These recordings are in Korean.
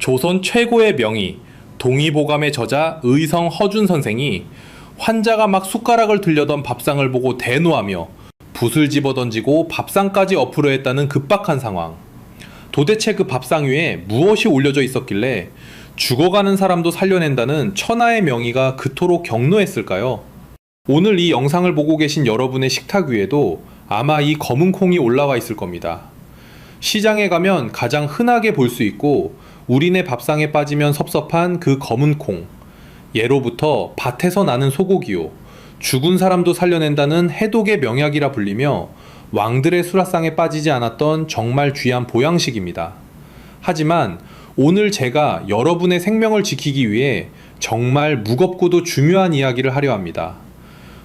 조선 최고의 명의 동의보감의 저자 의성 허준 선생이 환자가 막 숟가락을 들려던 밥상을 보고 대노하며 붓을 집어던지고 밥상까지 엎으려 했다는 급박한 상황. 도대체 그 밥상 위에 무엇이 올려져 있었길래 죽어가는 사람도 살려낸다는 천하의 명의가 그토록 격노했을까요? 오늘 이 영상을 보고 계신 여러분의 식탁 위에도 아마 이 검은 콩이 올라와 있을 겁니다. 시장에 가면 가장 흔하게 볼 수 있고 우리네 밥상에 빠지면 섭섭한 그 검은 콩. 예로부터 밭에서 나는 소고기요, 죽은 사람도 살려낸다는 해독의 명약이라 불리며 왕들의 수라상에 빠지지 않았던 정말 귀한 보양식입니다. 하지만 오늘 제가 여러분의 생명을 지키기 위해 정말 무겁고도 중요한 이야기를 하려 합니다.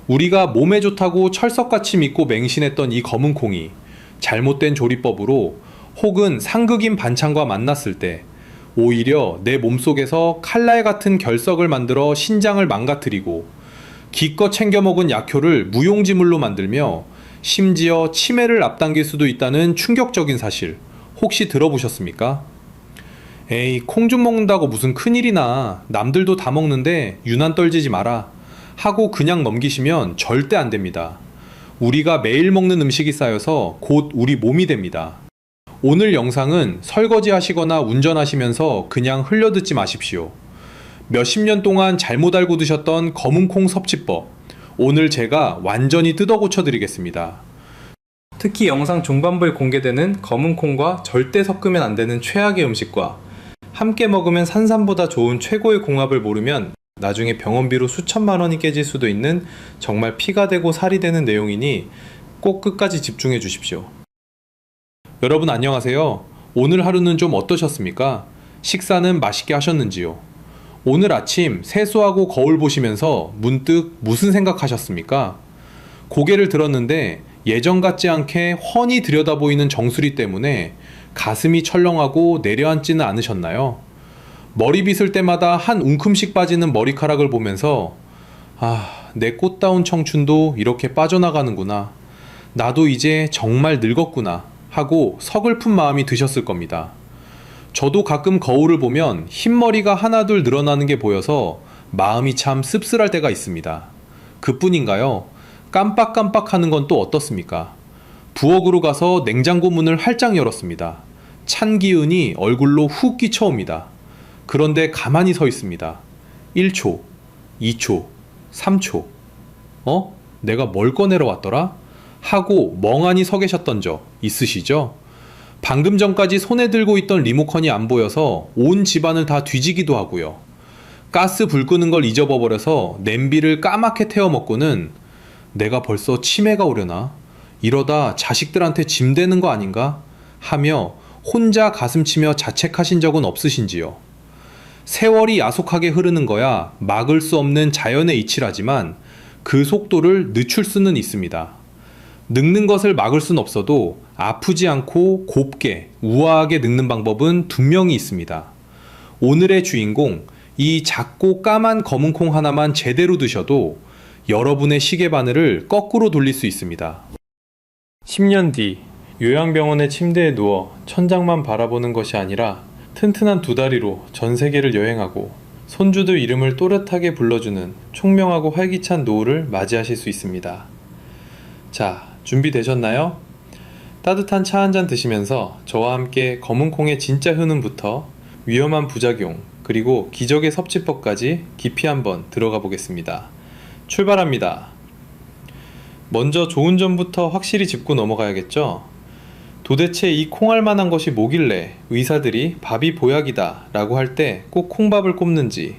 우리가 몸에 좋다고 철석같이 믿고 맹신했던 이 검은 콩이 잘못된 조리법으로 혹은 상극인 반찬과 만났을 때 오히려 내 몸속에서 칼날 같은 결석을 만들어 신장을 망가뜨리고 기껏 챙겨 먹은 약효를 무용지물로 만들며 심지어 치매를 앞당길 수도 있다는 충격적인 사실 혹시 들어보셨습니까? 에이, 콩 좀 먹는다고 무슨 큰일이나, 남들도 다 먹는데 유난 떨지지 마라 하고 그냥 넘기시면 절대 안 됩니다. 우리가 매일 먹는 음식이 쌓여서 곧 우리 몸이 됩니다. 오늘 영상은 설거지 하시거나 운전하시면서 그냥 흘려듣지 마십시오. 몇십 년 동안 잘못 알고 드셨던 검은 콩 섭취법, 오늘 제가 완전히 뜯어 고쳐 드리겠습니다. 특히 영상 중반부에 공개되는 검은 콩과 절대 섞으면 안 되는 최악의 음식과 함께 먹으면 산삼보다 좋은 최고의 궁합을 모르면 나중에 병원비로 수천만 원이 깨질 수도 있는 정말 피가 되고 살이 되는 내용이니 꼭 끝까지 집중해 주십시오. 여러분 안녕하세요. 오늘 하루는 좀 어떠셨습니까? 식사는 맛있게 하셨는지요? 오늘 아침 세수하고 거울 보시면서 문득 무슨 생각하셨습니까? 고개를 들었는데 예전 같지 않게 훤히 들여다보이는 정수리 때문에 가슴이 철렁하고 내려앉지는 않으셨나요? 머리 빗을 때마다 한 움큼씩 빠지는 머리카락을 보면서 내 꽃다운 청춘도 이렇게 빠져나가는구나. 나도 이제 정말 늙었구나 하고 서글픈 마음이 드셨을 겁니다. 저도 가끔 거울을 보면 흰머리가 하나둘 늘어나는 게 보여서 마음이 참 씁쓸할 때가 있습니다. 그뿐인가요? 깜빡깜빡하는 건 또 어떻습니까? 부엌으로 가서 냉장고 문을 활짝 열었습니다. 찬 기운이 얼굴로 훅 끼쳐옵니다. 그런데 가만히 서 있습니다. 1초, 2초, 3초. 내가 뭘 꺼내러 왔더라? 하고 멍하니 서 계셨던 적 있으시죠? 방금 전까지 손에 들고 있던 리모컨이 안 보여서 온 집안을 다 뒤지기도 하고요. 가스 불 끄는 걸 잊어버려서 냄비를 까맣게 태워 먹고는 내가 벌써 치매가 오려나? 이러다 자식들한테 짐 되는 거 아닌가? 하며 혼자 가슴치며 자책하신 적은 없으신지요? 세월이 야속하게 흐르는 거야 막을 수 없는 자연의 이치라지만 그 속도를 늦출 수는 있습니다. 늙는 것을 막을 순 없어도 아프지 않고 곱게 우아하게 늙는 방법은 분명히 있습니다. 오늘의 주인공, 이 작고 까만 검은 콩 하나만 제대로 드셔도 여러분의 시계 바늘을 거꾸로 돌릴 수 있습니다. 10년 뒤 요양병원의 침대에 누워 천장만 바라보는 것이 아니라 튼튼한 두 다리로 전 세계를 여행하고 손주들 이름을 또렷하게 불러주는 총명하고 활기찬 노후를 맞이하실 수 있습니다. 자, 준비되셨나요? 따뜻한 차 한잔 드시면서 저와 함께 검은 콩의 진짜 효능부터 위험한 부작용, 그리고 기적의 섭취법까지 깊이 한번 들어가 보겠습니다. 출발합니다. 먼저 좋은 점부터 확실히 짚고 넘어가야겠죠? 도대체 이 콩알 만한 것이 뭐길래 의사들이 밥이 보약이다 라고 할 때 꼭 콩밥을 꼽는지,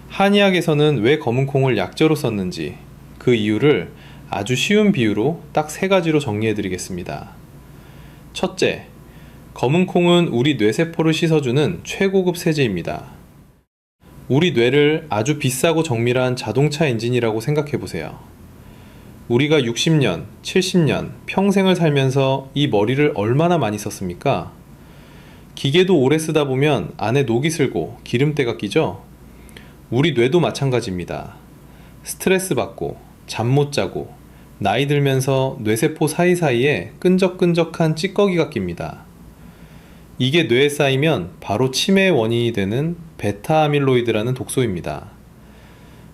한의학에서는 왜 검은 콩을 약재로 썼는지, 그 이유를 아주 쉬운 비유로 딱 3가지로 정리해 드리겠습니다. 첫째, 검은 콩은 우리 뇌세포를 씻어주는 최고급 세제입니다. 우리 뇌를 아주 비싸고 정밀한 자동차 엔진이라고 생각해 보세요. 우리가 60년, 70년, 평생을 살면서 이 머리를 얼마나 많이 썼습니까? 기계도 오래 쓰다 보면 안에 녹이 슬고 기름때가 끼죠? 우리 뇌도 마찬가지입니다. 스트레스 받고, 잠 못 자고, 나이 들면서 뇌세포 사이사이에 끈적끈적한 찌꺼기가 낍니다. 이게 뇌에 쌓이면 바로 치매의 원인이 되는 베타 아밀로이드라는 독소입니다.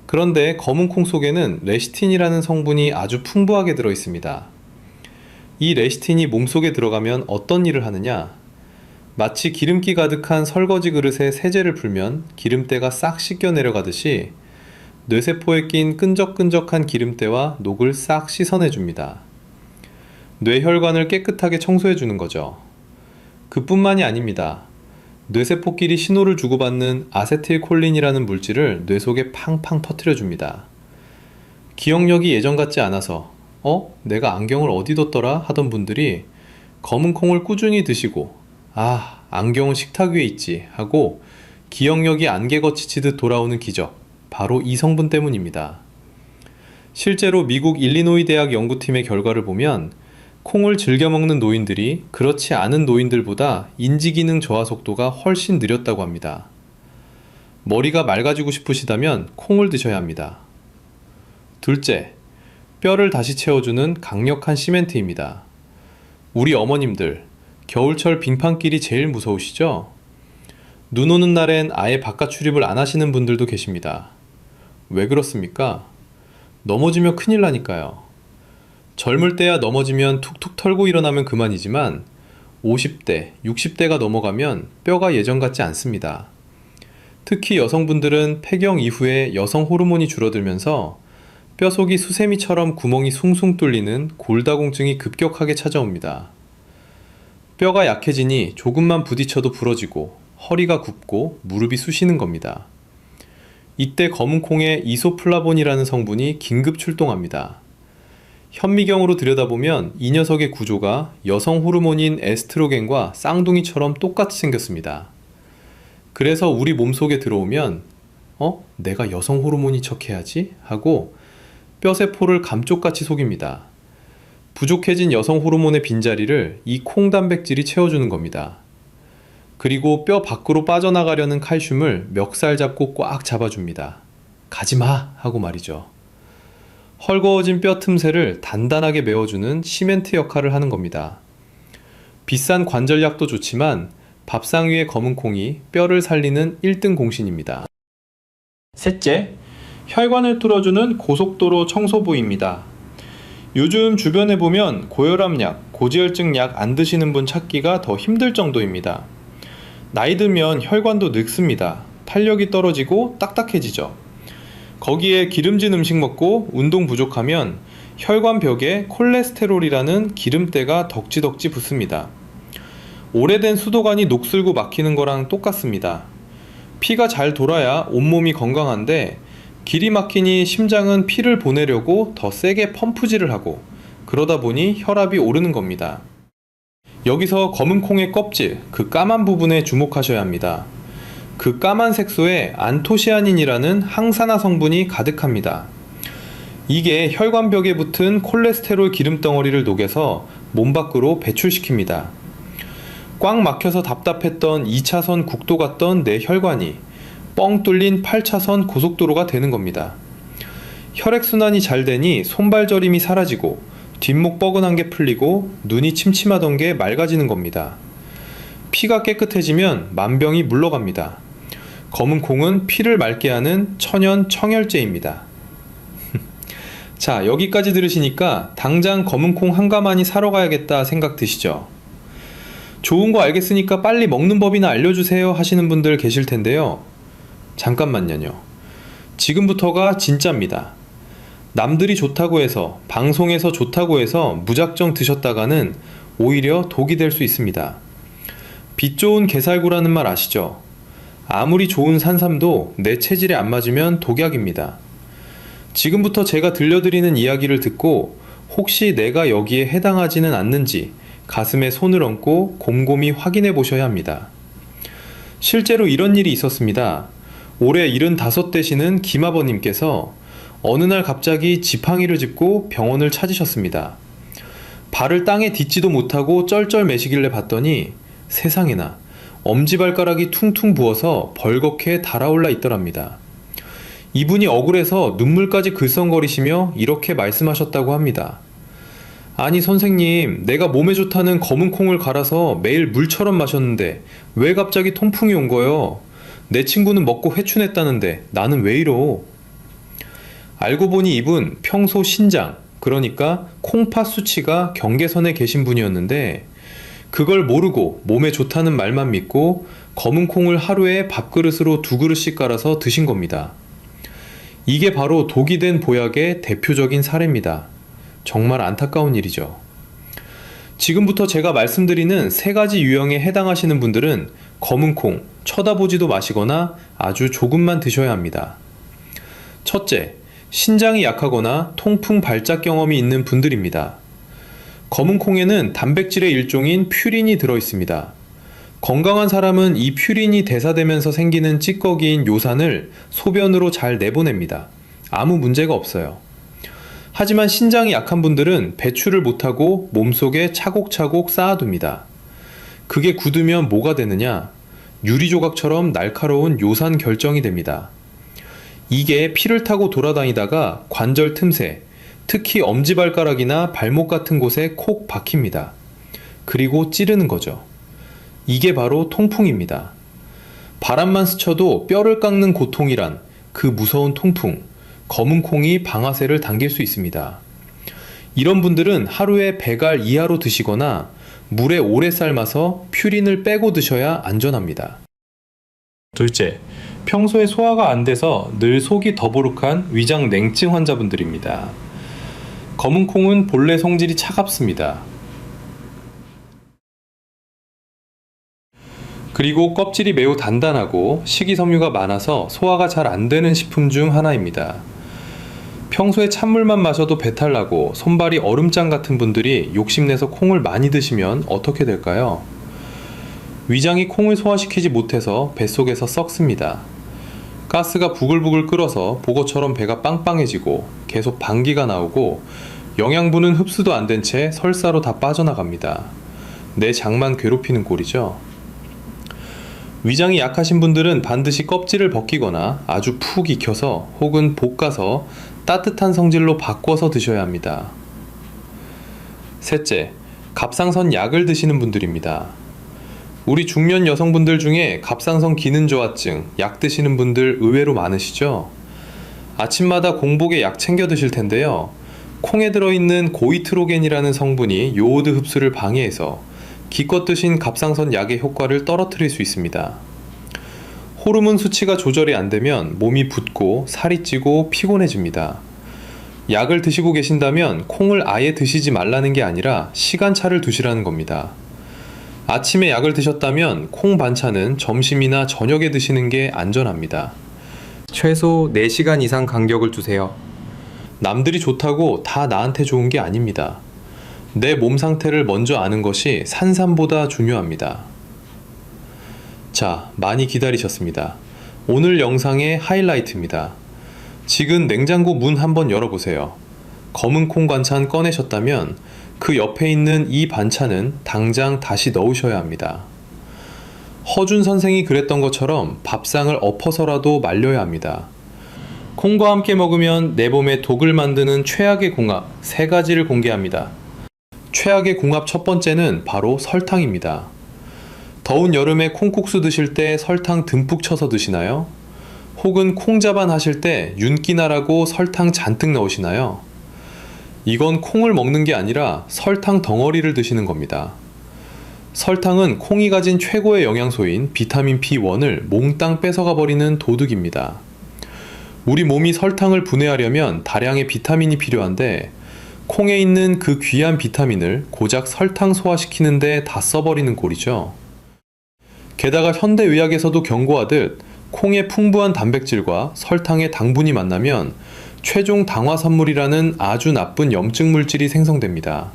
그런데 검은 콩 속에는 레시틴이라는 성분이 아주 풍부하게 들어 있습니다. 이 레시틴이 몸속에 들어가면 어떤 일을 하느냐? 마치 기름기 가득한 설거지 그릇에 세제를 풀면 기름때가 싹 씻겨 내려가듯이 뇌세포에 낀 끈적끈적한 기름때와 녹을 싹 씻어내줍니다. 뇌혈관을 깨끗하게 청소해주는 거죠. 그뿐만이 아닙니다. 뇌세포끼리 신호를 주고받는 아세틸콜린이라는 물질을 뇌 속에 팡팡 퍼뜨려줍니다. 기억력이 예전 같지 않아서 내가 안경을 어디 뒀더라 하던 분들이 검은 콩을 꾸준히 드시고 안경은 식탁 위에 있지 하고 기억력이 안개 거치듯 돌아오는 기적, 바로 이 성분 때문입니다. 실제로 미국 일리노이 대학 연구팀의 결과를 보면 콩을 즐겨 먹는 노인들이 그렇지 않은 노인들보다 인지기능 저하 속도가 훨씬 느렸다고 합니다. 머리가 맑아지고 싶으시다면 콩을 드셔야 합니다. 둘째, 뼈를 다시 채워주는 강력한 시멘트입니다. 우리 어머님들, 겨울철 빙판길이 제일 무서우시죠? 눈 오는 날엔 아예 바깥 출입을 안 하시는 분들도 계십니다. 왜 그렇습니까? 넘어지면 큰일 나니까요. 젊을 때야 넘어지면 툭툭 털고 일어나면 그만이지만 50대, 60대가 넘어가면 뼈가 예전 같지 않습니다. 특히 여성분들은 폐경 이후에 여성 호르몬이 줄어들면서 뼈속이 수세미처럼 구멍이 숭숭 뚫리는 골다공증이 급격하게 찾아옵니다. 뼈가 약해지니 조금만 부딪혀도 부러지고 허리가 굽고 무릎이 쑤시는 겁니다. 이때 검은 콩에 이소플라본이라는 성분이 긴급 출동합니다. 현미경으로 들여다보면 이 녀석의 구조가 여성 호르몬인 에스트로겐과 쌍둥이처럼 똑같이 생겼습니다. 그래서 우리 몸속에 들어오면 내가 여성 호르몬인 척해야지 하고 뼈세포를 감쪽같이 속입니다. 부족해진 여성 호르몬의 빈자리를 이 콩 단백질이 채워주는 겁니다. 그리고 뼈 밖으로 빠져나가려는 칼슘을 멱살 잡고 꽉 잡아줍니다. 가지마 하고 말이죠. 헐거워진 뼈 틈새를 단단하게 메워주는 시멘트 역할을 하는 겁니다. 비싼 관절약도 좋지만 밥상 위의 검은 콩이 뼈를 살리는 1등 공신입니다. 셋째, 혈관을 뚫어주는 고속도로 청소부입니다. 요즘 주변에 보면 고혈압약, 고지혈증 약 안 드시는 분 찾기가 더 힘들 정도입니다. 나이 들면 혈관도 늙습니다. 탄력이 떨어지고 딱딱해지죠. 거기에 기름진 음식 먹고 운동 부족하면 혈관 벽에 콜레스테롤이라는 기름때가 덕지덕지 붙습니다. 오래된 수도관이 녹슬고 막히는 거랑 똑같습니다. 피가 잘 돌아야 온몸이 건강한데 길이 막히니 심장은 피를 보내려고 더 세게 펌프질을 하고 그러다 보니 혈압이 오르는 겁니다. 여기서 검은 콩의 껍질, 그 까만 부분에 주목하셔야 합니다. 그 까만 색소에 안토시아닌이라는 항산화 성분이 가득합니다. 이게 혈관벽에 붙은 콜레스테롤 기름덩어리를 녹여서 몸 밖으로 배출시킵니다. 꽉 막혀서 답답했던 2차선 국도 같던 내 혈관이 뻥 뚫린 8차선 고속도로가 되는 겁니다. 혈액순환이 잘 되니 손발 저림이 사라지고 뒷목 뻐근한 게 풀리고 눈이 침침하던 게 맑아지는 겁니다. 피가 깨끗해지면 만병이 물러갑니다. 검은 콩은 피를 맑게 하는 천연 청혈제입니다. 자, 여기까지 들으시니까 당장 검은 콩 한 가마니 사러 가야겠다 생각 드시죠? 좋은 거 알겠으니까 빨리 먹는 법이나 알려주세요 하시는 분들 계실 텐데요. 잠깐만요. 지금부터가 진짜입니다. 남들이 좋다고 해서, 방송에서 좋다고 해서 무작정 드셨다가는 오히려 독이 될 수 있습니다. 빛 좋은 게살구라는 말 아시죠? 아무리 좋은 산삼도 내 체질에 안 맞으면 독약입니다. 지금부터 제가 들려드리는 이야기를 듣고 혹시 내가 여기에 해당하지는 않는지 가슴에 손을 얹고 곰곰이 확인해 보셔야 합니다. 실제로 이런 일이 있었습니다. 올해 75되시는 김아버님께서 어느 날 갑자기 지팡이를 짚고 병원을 찾으셨습니다. 발을 땅에 딛지도 못하고 쩔쩔매시길래 봤더니 세상에나 엄지발가락이 퉁퉁 부어서 벌겋게 달아올라 있더랍니다. 이분이 억울해서 눈물까지 글썽거리시며 이렇게 말씀하셨다고 합니다. 아니 선생님, 내가 몸에 좋다는 검은 콩을 갈아서 매일 물처럼 마셨는데 왜 갑자기 통풍이 온 거요? 내 친구는 먹고 회춘했다는데 나는 왜 이러? 알고 보니 이분 평소 신장, 그러니까 콩팥 수치가 경계선에 계신 분이었는데 그걸 모르고 몸에 좋다는 말만 믿고 검은 콩을 하루에 밥그릇으로 2그릇씩 깔아서 드신 겁니다. 이게 바로 독이 된 보약의 대표적인 사례입니다. 정말 안타까운 일이죠. 지금부터 제가 말씀드리는 3가지 유형에 해당하시는 분들은 검은 콩 쳐다보지도 마시거나 아주 조금만 드셔야 합니다. 첫째, 신장이 약하거나 통풍 발작 경험이 있는 분들입니다. 검은 콩에는 단백질의 일종인 퓨린이 들어있습니다. 건강한 사람은 이 퓨린이 대사되면서 생기는 찌꺼기인 요산을 소변으로 잘 내보냅니다. 아무 문제가 없어요. 하지만 신장이 약한 분들은 배출을 못하고 몸속에 차곡차곡 쌓아둡니다. 그게 굳으면 뭐가 되느냐? 유리조각처럼 날카로운 요산 결정이 됩니다. 이게 피를 타고 돌아다니다가 관절 틈새, 특히 엄지발가락이나 발목 같은 곳에 콕 박힙니다. 그리고 찌르는 거죠. 이게 바로 통풍입니다. 바람만 스쳐도 뼈를 깎는 고통이란 그 무서운 통풍, 검은 콩이 방아쇠를 당길 수 있습니다. 이런 분들은 하루에 배갈 이하로 드시거나 물에 오래 삶아서 퓨린을 빼고 드셔야 안전합니다. 둘째, 평소에 소화가 안 돼서 늘 속이 더부룩한 위장 냉증 환자분들입니다. 검은 콩은 본래 성질이 차갑습니다. 그리고 껍질이 매우 단단하고 식이섬유가 많아서 소화가 잘 안 되는 식품 중 하나입니다. 평소에 찬물만 마셔도 배탈 나고 손발이 얼음장 같은 분들이 욕심내서 콩을 많이 드시면 어떻게 될까요? 위장이 콩을 소화시키지 못해서 뱃속에서 썩습니다. 가스가 부글부글 끓어서 보고처럼 배가 빵빵해지고 계속 방귀가 나오고 영양분은 흡수도 안 된 채 설사로 다 빠져나갑니다. 내 장만 괴롭히는 꼴이죠. 위장이 약하신 분들은 반드시 껍질을 벗기거나 아주 푹 익혀서 혹은 볶아서 따뜻한 성질로 바꿔서 드셔야 합니다. 셋째, 갑상선 약을 드시는 분들입니다. 우리 중년 여성분들 중에 갑상선 기능 저하증 약 드시는 분들 의외로 많으시죠? 아침마다 공복에 약 챙겨 드실 텐데요. 콩에 들어있는 고이트로겐이라는 성분이 요오드 흡수를 방해해서 기껏 드신 갑상선 약의 효과를 떨어뜨릴 수 있습니다. 호르몬 수치가 조절이 안 되면 몸이 붓고 살이 찌고 피곤해집니다. 약을 드시고 계신다면 콩을 아예 드시지 말라는 게 아니라 시간차를 두시라는 겁니다. 아침에 약을 드셨다면 콩 반찬은 점심이나 저녁에 드시는 게 안전합니다. 최소 4시간 이상 간격을 두세요. 남들이 좋다고 다 나한테 좋은 게 아닙니다. 내 몸 상태를 먼저 아는 것이 산삼보다 중요합니다. 자, 많이 기다리셨습니다. 오늘 영상의 하이라이트입니다. 지금 냉장고 문 한번 열어보세요. 검은 콩 반찬 꺼내셨다면 그 옆에 있는 이 반찬은 당장 다시 넣으셔야 합니다. 허준 선생이 그랬던 것처럼 밥상을 엎어서라도 말려야 합니다. 콩과 함께 먹으면 내 몸에 독을 만드는 최악의 궁합 3가지를 공개합니다. 최악의 궁합 첫 번째는 바로 설탕입니다. 더운 여름에 콩국수 드실 때 설탕 듬뿍 쳐서 드시나요? 혹은 콩자반 하실 때 윤기 나라고 설탕 잔뜩 넣으시나요? 이건 콩을 먹는 게 아니라 설탕 덩어리를 드시는 겁니다. 설탕은 콩이 가진 최고의 영양소인 비타민 B1을 몽땅 뺏어가 버리는 도둑입니다. 우리 몸이 설탕을 분해하려면 다량의 비타민이 필요한데 콩에 있는 그 귀한 비타민을 고작 설탕 소화시키는데 다 써버리는 꼴이죠. 게다가 현대의학에서도 경고하듯 콩의 풍부한 단백질과 설탕의 당분이 만나면 최종 당화산물이라는 아주 나쁜 염증 물질이 생성됩니다.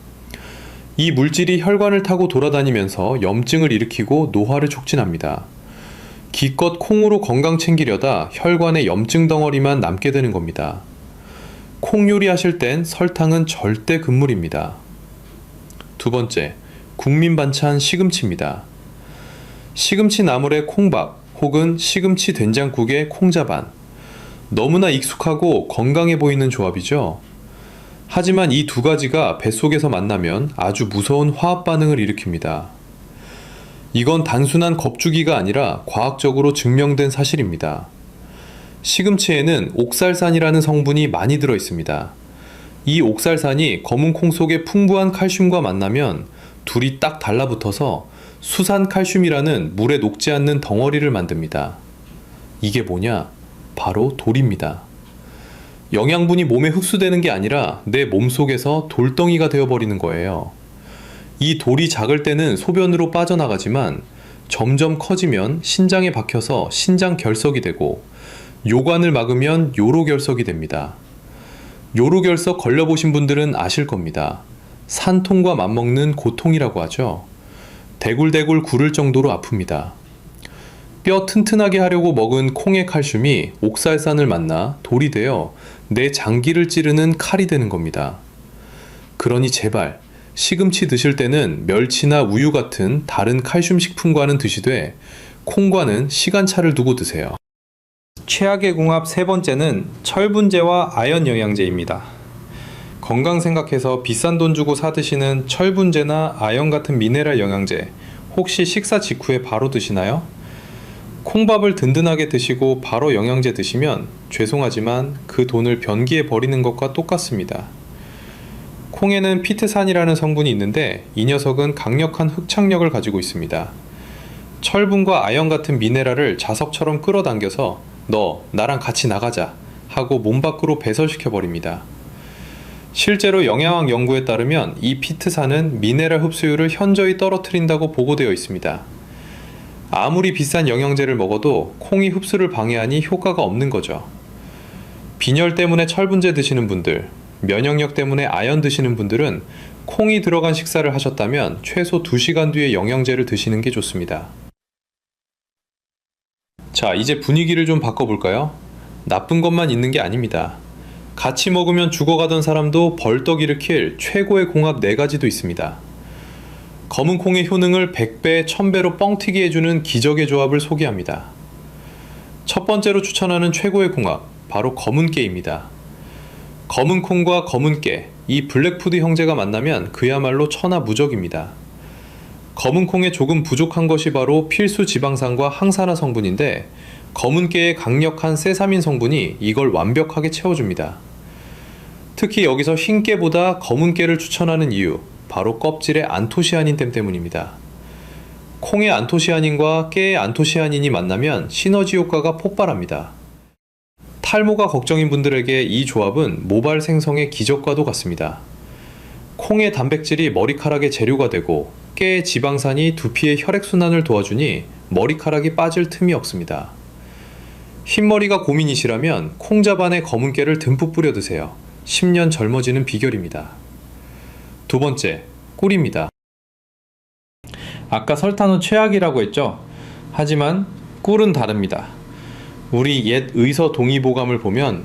이 물질이 혈관을 타고 돌아다니면서 염증을 일으키고 노화를 촉진합니다. 기껏 콩으로 건강 챙기려다 혈관에 염증 덩어리만 남게 되는 겁니다. 콩 요리하실 땐 설탕은 절대 금물입니다. 두 번째, 국민 반찬 시금치입니다. 시금치 나물에 콩밥 혹은 시금치 된장국에 콩자반. 너무나 익숙하고 건강해 보이는 조합이죠. 하지만 이 두 가지가 뱃속에서 만나면 아주 무서운 화학 반응을 일으킵니다. 이건 단순한 겁주기가 아니라 과학적으로 증명된 사실입니다. 시금치에는 옥살산이라는 성분이 많이 들어 있습니다. 이 옥살산이 검은 콩 속의 풍부한 칼슘과 만나면 둘이 딱 달라붙어서 수산칼슘이라는 물에 녹지 않는 덩어리를 만듭니다. 이게 뭐냐? 바로 돌입니다. 영양분이 몸에 흡수되는 게 아니라 내 몸속에서 돌덩이가 되어버리는 거예요. 이 돌이 작을 때는 소변으로 빠져나가지만 점점 커지면 신장에 박혀서 신장 결석이 되고 요관을 막으면 요로결석이 됩니다. 요로결석 걸려보신 분들은 아실 겁니다. 산통과 맞먹는 고통이라고 하죠. 대굴대굴 구를 정도로 아픕니다. 뼈 튼튼하게 하려고 먹은 콩의 칼슘이 옥살산을 만나 돌이 되어 내 장기를 찌르는 칼이 되는 겁니다. 그러니 제발 시금치 드실 때는 멸치나 우유 같은 다른 칼슘 식품과는 드시되 콩과는 시간차를 두고 드세요. 최악의 궁합 세 번째는 철분제와 아연 영양제입니다. 건강 생각해서 비싼 돈 주고 사 드시는 철분제나 아연 같은 미네랄 영양제, 혹시 식사 직후에 바로 드시나요? 콩밥을 든든하게 드시고 바로 영양제 드시면 죄송하지만 그 돈을 변기에 버리는 것과 똑같습니다. 콩에는 피트산이라는 성분이 있는데 이 녀석은 강력한 흡착력을 가지고 있습니다. 철분과 아연 같은 미네랄을 자석처럼 끌어당겨서 너 나랑 같이 나가자 하고 몸 밖으로 배설시켜 버립니다. 실제로 영양학 연구에 따르면 이 피트산은 미네랄 흡수율을 현저히 떨어뜨린다고 보고되어 있습니다. 아무리 비싼 영양제를 먹어도 콩이 흡수를 방해하니 효과가 없는 거죠. 빈혈 때문에 철분제 드시는 분들, 면역력 때문에 아연 드시는 분들은 콩이 들어간 식사를 하셨다면 최소 2시간 뒤에 영양제를 드시는 게 좋습니다. 자, 이제 분위기를 좀 바꿔볼까요? 나쁜 것만 있는 게 아닙니다. 같이 먹으면 죽어가던 사람도 벌떡 일으킬 최고의 궁합 4가지도 있습니다. 검은 콩의 효능을 100배, 1000배로 뻥튀기 해주는 기적의 조합을 소개합니다. 첫 번째로 추천하는 최고의 궁합, 바로 검은 깨입니다. 검은 콩과 검은 깨, 이 블랙푸드 형제가 만나면 그야말로 천하무적입니다. 검은 콩에 조금 부족한 것이 바로 필수 지방산과 항산화 성분인데 검은 깨의 강력한 세사민 성분이 이걸 완벽하게 채워줍니다. 특히 여기서 흰 깨보다 검은 깨를 추천하는 이유, 바로 껍질의 안토시아닌 때문입니다. 콩의 안토시아닌과 깨의 안토시아닌이 만나면 시너지 효과가 폭발합니다. 탈모가 걱정인 분들에게 이 조합은 모발 생성의 기적과도 같습니다. 콩의 단백질이 머리카락의 재료가 되고 깨의 지방산이 두피의 혈액순환을 도와주니 머리카락이 빠질 틈이 없습니다. 흰머리가 고민이시라면 콩자반에 검은 깨를 듬뿍 뿌려 드세요. 10년 젊어지는 비결입니다. 두 번째, 꿀입니다. 아까 설탕은 최악이라고 했죠? 하지만 꿀은 다릅니다. 우리 옛 의서 동의보감을 보면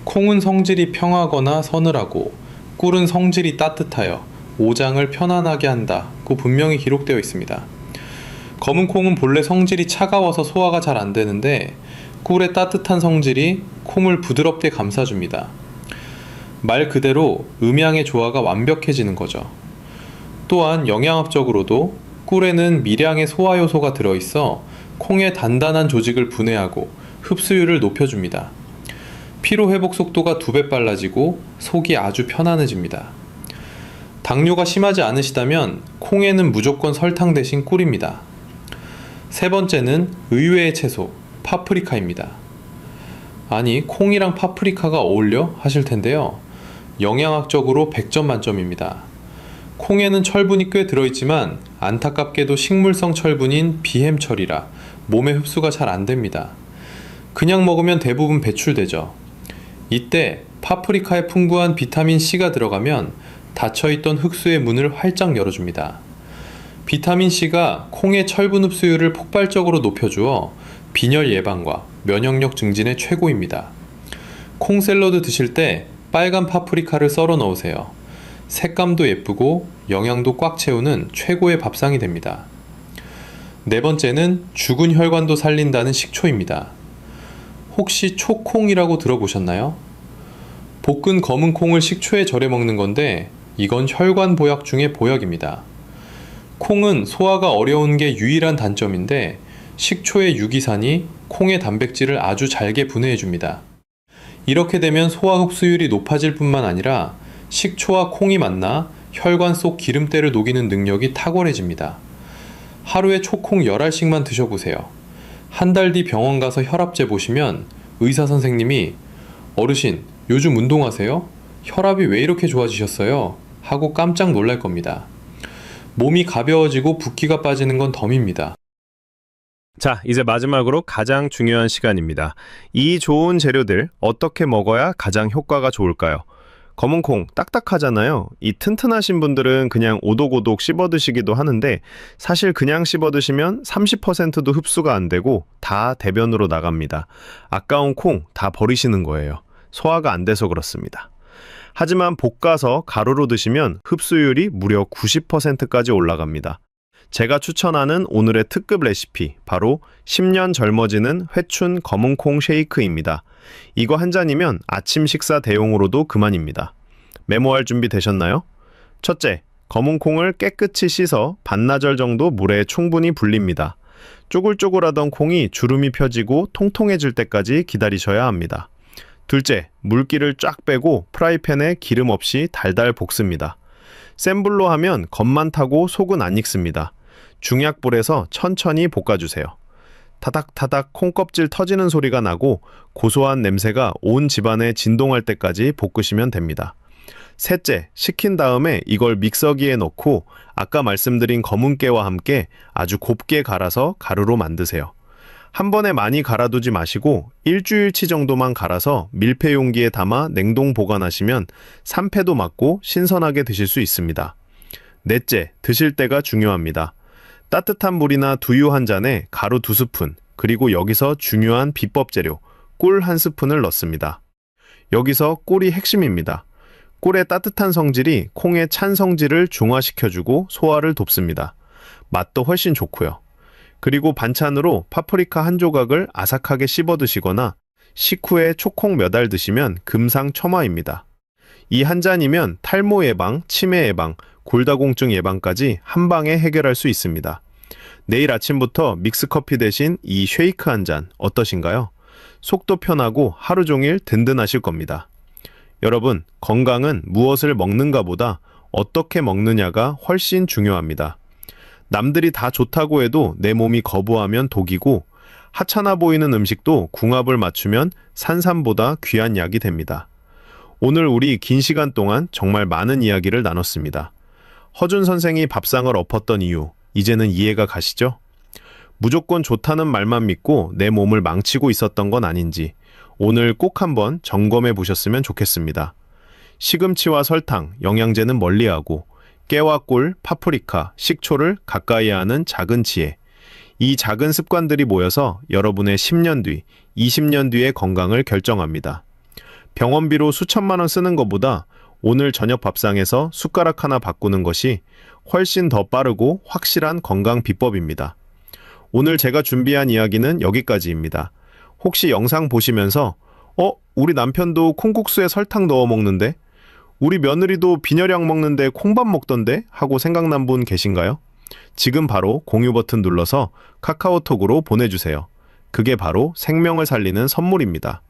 콩은 성질이 평하거나 서늘하고 꿀은 성질이 따뜻하여 오장을 편안하게 한다고 분명히 기록되어 있습니다. 검은 콩은 본래 성질이 차가워서 소화가 잘 안 되는데 꿀의 따뜻한 성질이 콩을 부드럽게 감싸줍니다. 말 그대로 음양의 조화가 완벽해지는 거죠. 또한 영양학적으로도 꿀에는 미량의 소화 요소가 들어있어 콩의 단단한 조직을 분해하고 흡수율을 높여줍니다. 피로회복 속도가 2배 빨라지고 속이 아주 편안해집니다. 당뇨가 심하지 않으시다면 콩에는 무조건 설탕 대신 꿀입니다. 세 번째는 의외의 채소, 파프리카입니다. 아니, 콩이랑 파프리카가 어울려? 하실 텐데요. 영양학적으로 100점 만점입니다. 콩에는 철분이 꽤 들어있지만 안타깝게도 식물성 철분인 비햄철이라 몸에 흡수가 잘 안됩니다. 그냥 먹으면 대부분 배출되죠. 이때 파프리카에 풍부한 비타민C가 들어가면 닫혀있던 흑수의 문을 활짝 열어줍니다. 비타민C가 콩의 철분 흡수율을 폭발적으로 높여주어 빈혈 예방과 면역력 증진에 최고입니다. 콩 샐러드 드실 때 빨간 파프리카를 썰어 넣으세요. 색감도 예쁘고 영양도 꽉 채우는 최고의 밥상이 됩니다. 네 번째는 죽은 혈관도 살린다는 식초입니다. 혹시 초콩이라고 들어보셨나요? 볶은 검은 콩을 식초에 절여 먹는 건데 이건 혈관 보약 중의 보약입니다. 콩은 소화가 어려운 게 유일한 단점인데 식초의 유기산이 콩의 단백질을 아주 잘게 분해해 줍니다. 이렇게 되면 소화 흡수율이 높아질 뿐만 아니라 식초와 콩이 만나 혈관 속 기름때를 녹이는 능력이 탁월해집니다. 하루에 초콩 10알씩만 드셔보세요. 한 달 뒤 병원 가서 혈압 재보시면 의사 선생님이 어르신, 요즘 운동하세요? 혈압이 왜 이렇게 좋아지셨어요? 하고 깜짝 놀랄 겁니다. 몸이 가벼워지고 붓기가 빠지는 건 덤입니다. 자, 이제 마지막으로 가장 중요한 시간입니다. 이 좋은 재료들 어떻게 먹어야 가장 효과가 좋을까요? 검은 콩 딱딱하잖아요. 이 튼튼하신 분들은 그냥 오독오독 씹어 드시기도 하는데 사실 그냥 씹어 드시면 30%도 흡수가 안 되고 다 대변으로 나갑니다. 아까운 콩 다 버리시는 거예요. 소화가 안 돼서 그렇습니다. 하지만 볶아서 가루로 드시면 흡수율이 무려 90%까지 올라갑니다. 제가 추천하는 오늘의 특급 레시피, 바로 10년 젊어지는 회춘 검은콩 쉐이크입니다. 이거 한 잔이면 아침 식사 대용으로도 그만입니다. 메모할 준비 되셨나요? 첫째, 검은콩을 깨끗이 씻어 반나절 정도 물에 충분히 불립니다. 쪼글쪼글하던 콩이 주름이 펴지고 통통해질 때까지 기다리셔야 합니다. 둘째, 물기를 쫙 빼고 프라이팬에 기름 없이 달달 볶습니다. 센 불로 하면 겉만 타고 속은 안 익습니다. 중약불에서 천천히 볶아주세요. 타닥타닥 콩껍질 터지는 소리가 나고 고소한 냄새가 온 집안에 진동할 때까지 볶으시면 됩니다. 셋째, 식힌 다음에 이걸 믹서기에 넣고 아까 말씀드린 검은 깨와 함께 아주 곱게 갈아서 가루로 만드세요. 한 번에 많이 갈아두지 마시고 일주일치 정도만 갈아서 밀폐 용기에 담아 냉동 보관하시면 산패도 막고 신선하게 드실 수 있습니다. 넷째, 드실 때가 중요합니다. 따뜻한 물이나 두유 한 잔에 가루 2스푼, 그리고 여기서 중요한 비법 재료, 꿀 1스푼을 넣습니다. 여기서 꿀이 핵심입니다. 꿀의 따뜻한 성질이 콩의 찬 성질을 중화시켜주고 소화를 돕습니다. 맛도 훨씬 좋고요. 그리고 반찬으로 파프리카 한 조각을 아삭하게 씹어 드시거나 식후에 초콩 몇 알 드시면 금상첨화입니다. 이 한 잔이면 탈모 예방, 치매 예방, 골다공증 예방까지 한 방에 해결할 수 있습니다. 내일 아침부터 믹스커피 대신 이 쉐이크 한 잔 어떠신가요? 속도 편하고 하루 종일 든든하실 겁니다. 여러분, 건강은 무엇을 먹는가 보다 어떻게 먹느냐가 훨씬 중요합니다. 남들이 다 좋다고 해도 내 몸이 거부하면 독이고 하찮아 보이는 음식도 궁합을 맞추면 산삼보다 귀한 약이 됩니다. 오늘 우리 긴 시간 동안 정말 많은 이야기를 나눴습니다. 허준 선생이 밥상을 엎었던 이유, 이제는 이해가 가시죠? 무조건 좋다는 말만 믿고 내 몸을 망치고 있었던 건 아닌지 오늘 꼭 한번 점검해 보셨으면 좋겠습니다. 시금치와 설탕, 영양제는 멀리하고 깨와 꿀, 파프리카, 식초를 가까이 하는 작은 지혜. 이 작은 습관들이 모여서 여러분의 10년 뒤, 20년 뒤의 건강을 결정합니다. 병원비로 수천만 원 쓰는 것보다 오늘 저녁 밥상에서 숟가락 하나 바꾸는 것이 훨씬 더 빠르고 확실한 건강 비법입니다. 오늘 제가 준비한 이야기는 여기까지입니다. 혹시 영상 보시면서 우리 남편도 콩국수에 설탕 넣어 먹는데? 우리 며느리도 빈혈약 먹는데 콩밥 먹던데? 하고 생각난 분 계신가요? 지금 바로 공유 버튼 눌러서 카카오톡으로 보내주세요. 그게 바로 생명을 살리는 선물입니다.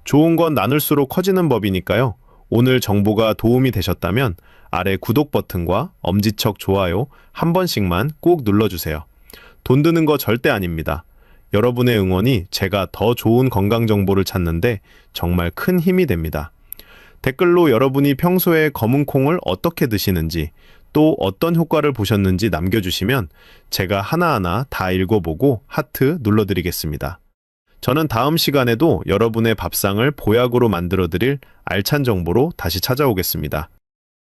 좋은 건 나눌수록 커지는 법이니까요. 오늘 정보가 도움이 되셨다면 아래 구독 버튼과 엄지척 좋아요 한 번씩만 꼭 눌러주세요. 돈 드는 거 절대 아닙니다. 여러분의 응원이 제가 더 좋은 건강 정보를 찾는데 정말 큰 힘이 됩니다. 댓글로 여러분이 평소에 검은 콩을 어떻게 드시는지 또 어떤 효과를 보셨는지 남겨주시면 제가 하나하나 다 읽어보고 하트 눌러드리겠습니다. 저는 다음 시간에도 여러분의 밥상을 보약으로 만들어드릴 알찬 정보로 다시 찾아오겠습니다.